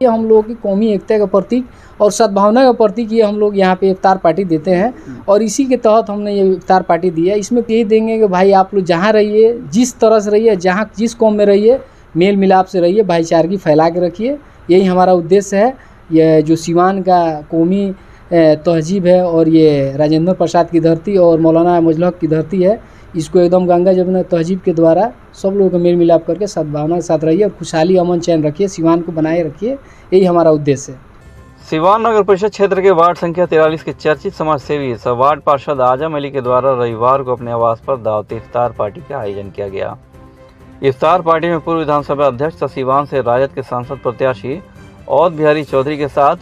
ये हम लोगों की कौमी एकता का प्रतीक और सद्भावना का प्रतीक ये हम लोग यहाँ पे इफ्तार पार्टी देते हैं और इसी के तहत हमने ये इफ्तार पार्टी दिया। इसमें यही देंगे कि भाई आप लोग जहाँ रहिए, जिस तरह से रहिए, जहाँ जिस कौम में रहिए, मेल मिलाप से रहिए, भाईचारगी फैला के रखिए। यही हमारा उद्देश्य है। ये जो सिवान का कौमी तहजीब है और ये राजेंद्र प्रसाद की धरती और मौलाना मजलू हक की धरती है, इसको एकदम गंगा जमुना तहजीब के द्वारा सब लोगों को मेल मिलाप करके सद्भावना के साथ रहिए और खुशहाली अमन चैन रखिए, सिवान को बनाए रखिए। यही हमारा उद्देश्य है। सिवान नगर परिषद क्षेत्र के वार्ड संख्या 43 के चर्चित समाज सेवी वार्ड पार्षद आजम अली के द्वारा रविवार को अपने आवास पर दावती इफ्तार पार्टी का आयोजन किया गया। इफ्तार पार्टी में पूर्व विधानसभा अध्यक्ष तथा सिवान से राजद के सांसद प्रत्याशी औद बिहारी चौधरी के साथ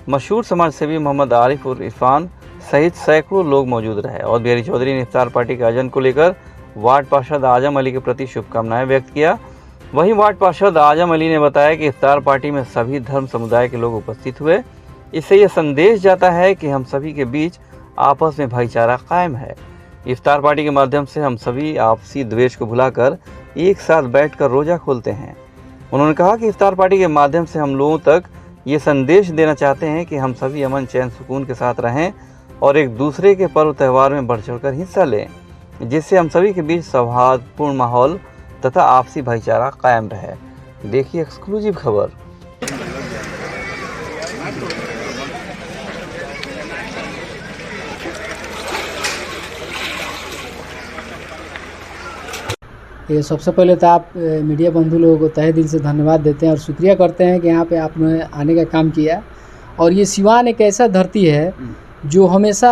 मशहूर समाज सेवी मोहम्मद आरिफ उर्फ इरफान सहित सैकड़ों लोग मौजूद रहे। औद बिहारी चौधरी ने इफ्तार पार्टी के आयोजन को लेकर वार्ड पार्षद आजम अली के प्रति शुभकामनाएं व्यक्त किया। वहीं वार्ड पार्षद आजम अली ने बताया कि इफ्तार पार्टी में सभी धर्म समुदाय के लोग उपस्थित हुए। इससे यह संदेश जाता है कि हम सभी के बीच आपस में भाईचारा कायम है। इफ्तार पार्टी के माध्यम से हम सभी आपसी द्वेष को भुलाकर एक साथ बैठकर रोजा खोलते हैं। उन्होंने कहा कि इफ्तार पार्टी के माध्यम से हम लोगों तक ये संदेश देना चाहते हैं कि हम सभी अमन चैन सुकून के साथ रहें और एक दूसरे के पर्व त्यौहार में बढ़ चढ़कर हिस्सा लें, जिससे हम सभी के बीच सौहार्दपूर्ण माहौल तथा आपसी भाईचारा कायम रहे। देखिए एक्सक्लूसिव खबर। ये सबसे पहले तो आप मीडिया बंधु लोगों को तहे दिल से धन्यवाद देते हैं और शुक्रिया करते हैं कि यहाँ पे आपने आने का काम किया। और ये सिवान एक ऐसा धरती है जो हमेशा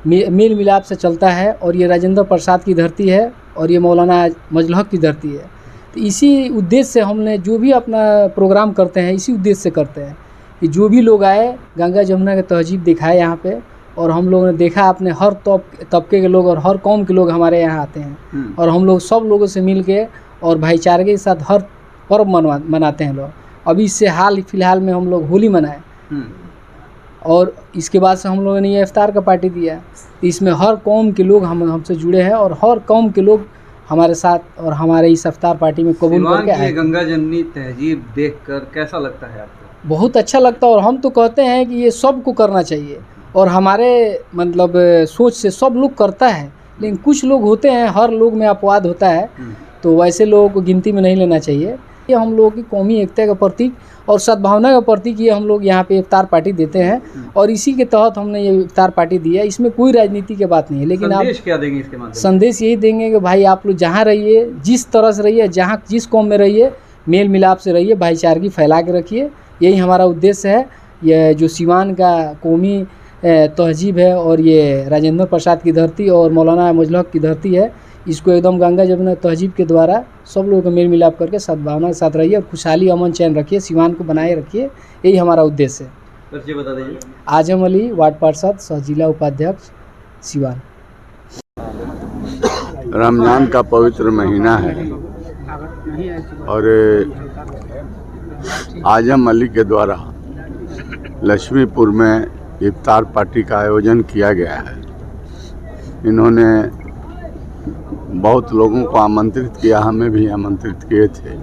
मेल मिलाप से चलता है और ये राजेंद्र प्रसाद की धरती है और ये मौलाना मजलू हक की धरती है। तो इसी उद्देश्य से हमने जो भी अपना प्रोग्राम करते हैं इसी उद्देश्य से करते हैं कि जो भी लोग आए गंगा जमुना के तहजीब दिखाए यहाँ पे। और हम लोगों ने देखा अपने हर तबके के लोग और हर कौम के लोग हमारे यहाँ आते हैं और हम लोग सब लोगों से मिल के और भाईचारे के साथ हर पर्व मनाते हैं लोग। अभी इससे हाल फिलहाल में हम लोग होली मनाए और इसके बाद से हम लोगों ने ये इफ्तार का पार्टी दिया। इसमें हर कौम के लोग हमसे जुड़े हैं और हर कौम के लोग हमारे साथ और हमारे इस इफ्तार पार्टी में कबूल करके आए। गंगा जमुनी तहजीब देखकर कैसा लगता है आपको? बहुत अच्छा लगता है और हम तो कहते हैं कि ये सबको करना चाहिए और हमारे मतलब सोच से सब लोग करता है, लेकिन कुछ लोग होते हैं, हर लोग में अपवाद होता है, तो वैसे लोगों को गिनती में नहीं लेना चाहिए। ये हम लोगों की कौमी एकता का प्रतीक और सद्भावना का प्रतीक ये हम लोग यहाँ पे इफ्तार पार्टी देते हैं और इसी के तहत हमने ये इफ्तार पार्टी दिया। इसमें कोई राजनीति की बात नहीं है, लेकिन संदेश क्या देंगे इसके माध्यम? संदेश यही देंगे कि भाई आप लोग जहाँ रहिए, जिस तरह से रहिए, जहाँ जिस कौम में रहिए, मेल मिलाप से रहिए, भाईचारगी फैला के रखिए। यही हमारा उद्देश्य है। ये जो सिवान का कौमी तहजीब है और ये राजेंद्र प्रसाद की धरती और मौलाना मजलू हक की धरती है, इसको एकदम गंगा जमुना तहजीब के द्वारा सब लोगों को मेल मिलाप करके सद्भावना के साथ रहिए और खुशहाली अमन चैन रखिए, सिवान को बनाए रखिए। यही हमारा उद्देश्य है। परिचय बता दीजिए। आजम अली, वार्ड पार्षद, सह जिला उपाध्यक्ष, सिवान। रमज़ान का पवित्र महीना है और आजम अली के द्वारा लक्ष्मीपुर में इफ्तार पार्टी का आयोजन किया गया है। इन्होंने बहुत लोगों को आमंत्रित किया, हमें भी आमंत्रित किए थे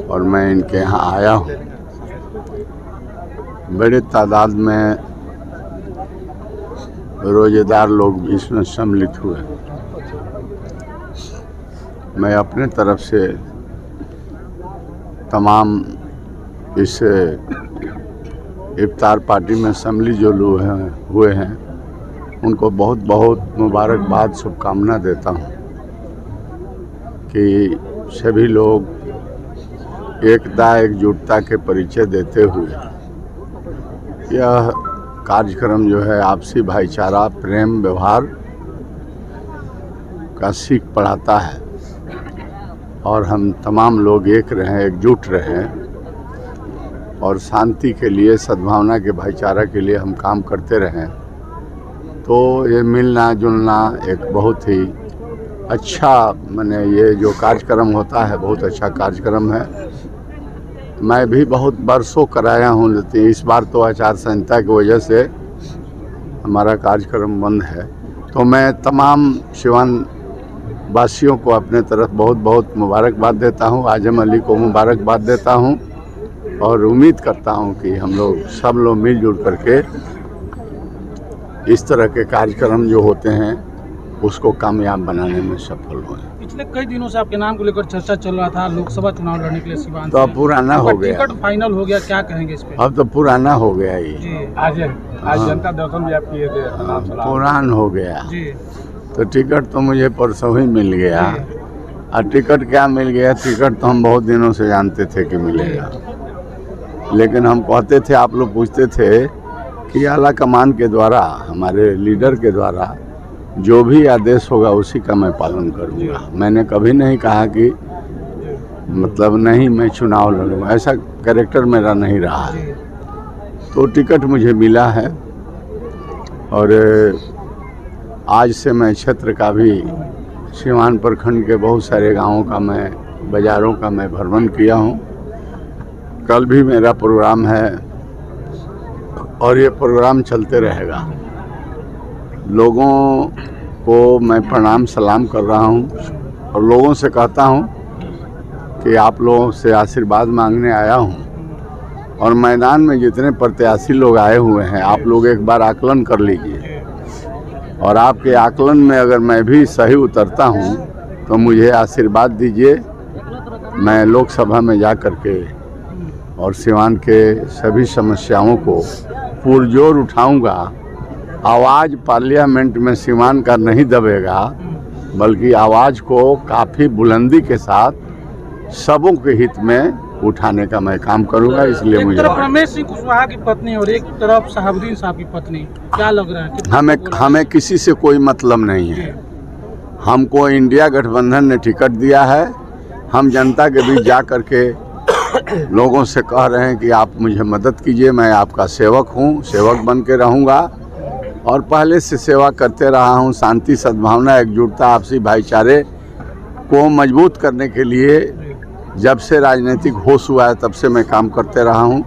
और मैं इनके यहाँ आया हूँ। बड़े तादाद में रोजेदार लोग भी इसमें सम्मिलित हुए। मैं अपने तरफ से तमाम इस इफ्तार पार्टी में सम्मिलित जो लोग हुए हैं उनको बहुत बहुत मुबारकबाद, शुभकामना देता हूं कि सभी लोग एकता एकजुटता के परिचय देते हुए यह कार्यक्रम जो है आपसी भाईचारा, प्रेम, व्यवहार का सीख पढ़ाता है और हम तमाम लोग एक रहें, एकजुट रहें और शांति के लिए, सद्भावना के, भाईचारा के लिए हम काम करते रहें। तो ये मिलना जुलना एक बहुत ही अच्छा, माने ये जो कार्यक्रम होता है बहुत अच्छा कार्यक्रम है। मैं भी बहुत बरसों कराया हूँ, लेकिन इस बार तो आचार संहिता की वजह से हमारा कार्यक्रम बंद है। तो मैं तमाम सिवान वासियों को अपने तरफ बहुत बहुत मुबारकबाद देता हूँ, आजम अली को मुबारकबाद देता हूँ और उम्मीद करता हूं कि हम लोग सब लोग मिलजुल करके इस तरह के कार्यक्रम जो होते हैं उसको कामयाब बनाने में सफल हुए। पिछले कई दिनों से आपके नाम को लेकर चर्चा चल रहा था, लोकसभा चुनाव लड़ने के लिए सिवान तो अब पुराना हो गया, टिकट फाइनल हो गया, क्या कहेंगे इस पे? अब तो पुराना हो गया ये। आज जनता दर्शन भी आप किए थे, पुरान हो गया जी। तो टिकट तो मुझे परसों ही मिल गया। और टिकट क्या मिल गया, टिकट तो हम बहुत दिनों से जानते थे कि मिलेगा, लेकिन हम कहते थे, आप लोग पूछते थे कि आला कमान के द्वारा, हमारे लीडर के द्वारा जो भी आदेश होगा उसी का मैं पालन करूँगा। मैंने कभी नहीं कहा कि मतलब नहीं मैं चुनाव लड़ूंगा, ऐसा कैरेक्टर मेरा नहीं रहा है। तो टिकट मुझे मिला है और आज से मैं क्षेत्र का भी, सिवान प्रखंड के बहुत सारे गांवों का, मैं बाज़ारों का मैं भ्रमण किया हूं। कल भी मेरा प्रोग्राम है और ये प्रोग्राम चलते रहेगा। लोगों को मैं प्रणाम सलाम कर रहा हूं और लोगों से कहता हूं कि आप लोगों से आशीर्वाद मांगने आया हूं और मैदान में जितने प्रत्याशी लोग आए हुए हैं, आप लोग एक बार आकलन कर लीजिए और आपके आकलन में अगर मैं भी सही उतरता हूं तो मुझे आशीर्वाद दीजिए। मैं लोकसभा में जा कर के और सिवान के सभी समस्याओं को पुरजोर उठाऊंगा। आवाज़ पार्लियामेंट में सिवान का नहीं दबेगा, बल्कि आवाज़ को काफ़ी बुलंदी के साथ सबों के हित में उठाने का मैं काम करूंगा। इसलिए मुझे, एक तरफ रमेश सिंह कुशवाहा की पत्नी और एक तरफ शहाबुद्दीन साहब की पत्नी, क्या लग रहा है? हमें किसी से कोई मतलब नहीं है। हमको इंडिया गठबंधन ने टिकट दिया है। हम जनता के बीच जा कर के लोगों से कह रहे हैं कि आप मुझे मदद कीजिए, मैं आपका सेवक हूँ, सेवक बन के रहूँगा और पहले से सेवा करते रहा हूँ। शांति, सद्भावना, एकजुटता, आपसी भाईचारे को मजबूत करने के लिए जब से राजनीतिक होश हुआ है तब से मैं काम करते रहा हूँ।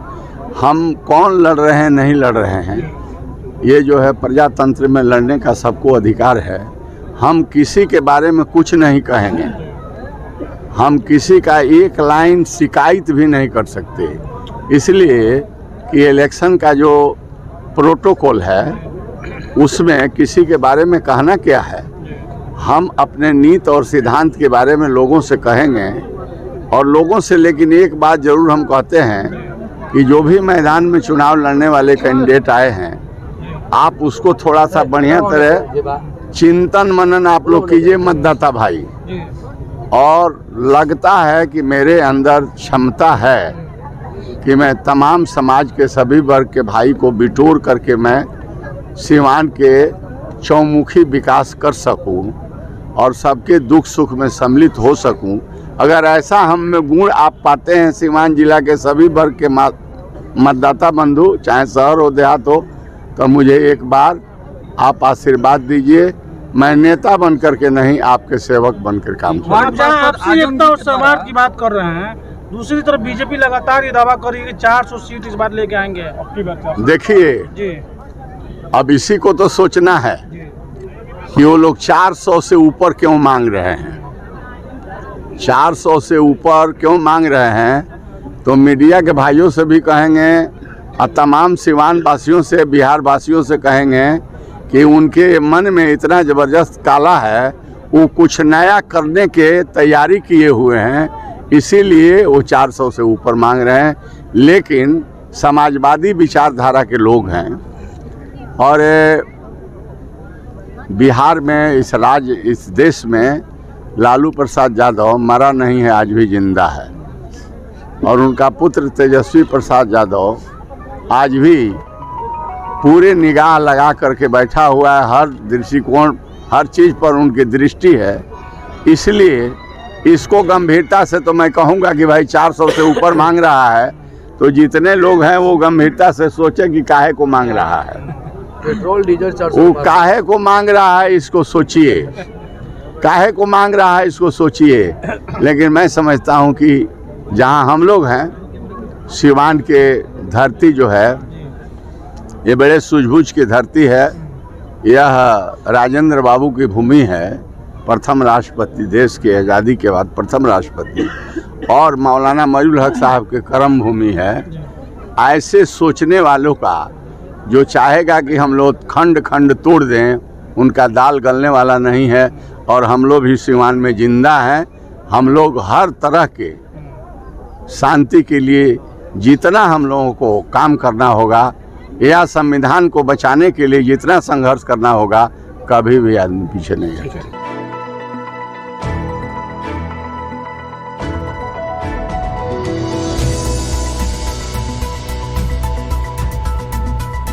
हम कौन लड़ रहे हैं, नहीं लड़ रहे हैं, ये जो है प्रजातंत्र में लड़ने का सबको अधिकार है। हम किसी के बारे में कुछ नहीं कहेंगे, हम किसी का एक लाइन शिकायत भी नहीं कर सकते, इसलिए कि इलेक्शन का जो प्रोटोकॉल है उसमें किसी के बारे में कहना क्या है। हम अपने नीति और सिद्धांत के बारे में लोगों से कहेंगे और लोगों से, लेकिन एक बात ज़रूर हम कहते हैं कि जो भी मैदान में चुनाव लड़ने वाले कैंडिडेट आए हैं, आप उसको थोड़ा सा बढ़िया तरह चिंतन मनन आप लोग कीजिए मतदाता भाई। और लगता है कि मेरे अंदर क्षमता है कि मैं तमाम समाज के सभी वर्ग के भाई को बिटोर करके मैं सिवान के चौमुखी विकास कर सकूं और सबके दुख सुख में सम्मिलित हो सकूं। अगर ऐसा हम में गुण आप पाते हैं सिवान जिला के सभी वर्ग के मतदाता बंधु, चाहे शहर हो देहात हो, तो मुझे एक बार आप आशीर्वाद दीजिए। मैं नेता बन करके नहीं, आपके सेवक बनकर काम करूँगा। आपसी एकता और सौहार्द की बात कर रहे हैं, दूसरी तरफ बीजेपी लगातार ये दावा कर रही है कि 400 सीट इस बार लेके आएंगे। देखिए जी, अब इसी को तो सोचना है कि वो लोग 400 से ऊपर क्यों मांग रहे हैं, 400 से ऊपर क्यों मांग रहे हैं। तो मीडिया के भाइयों से भी कहेंगे और तमाम सिवान वासियों से, बिहार वासियों से कहेंगे कि उनके मन में इतना ज़बरदस्त काला है, वो कुछ नया करने के तैयारी किए हुए हैं, इसीलिए वो 400 से ऊपर मांग रहे हैं। लेकिन समाजवादी विचारधारा के लोग हैं और बिहार में, इस देश में लालू प्रसाद यादव मरा नहीं है, आज भी जिंदा है और उनका पुत्र तेजस्वी प्रसाद यादव आज भी पूरे निगाह लगा करके बैठा हुआ है। हर दृष्टिकोण, हर चीज़ पर उनकी दृष्टि है। इसलिए इसको गंभीरता से, तो मैं कहूँगा कि भाई 400 से ऊपर मांग रहा है तो जितने लोग हैं वो गंभीरता से सोचें कि काहे को मांग रहा है, पेट्रोल डीजल 400 वो काहे को मांग रहा है, इसको सोचिए, काहे को मांग रहा है इसको सोचिए। लेकिन मैं समझता हूँ कि जहाँ हम लोग हैं, सिवान के धरती जो है ये बड़े सूझबूझ की धरती है, यह राजेंद्र बाबू की भूमि है प्रथम राष्ट्रपति, देश की आज़ादी के बाद प्रथम राष्ट्रपति, और मौलाना मजरुल हक साहब के कर्म भूमि है। ऐसे सोचने वालों का जो चाहेगा कि हम लोग खंड खंड तोड़ दें, उनका दाल गलने वाला नहीं है। और हम लोग भी सीवान में जिंदा हैं। हम लोग हर तरह के शांति के लिए जितना हम लोगों को काम करना होगा या संविधान को बचाने के लिए जितना संघर्ष करना होगा, कभी भी आदमी पीछे नहीं हटेगा।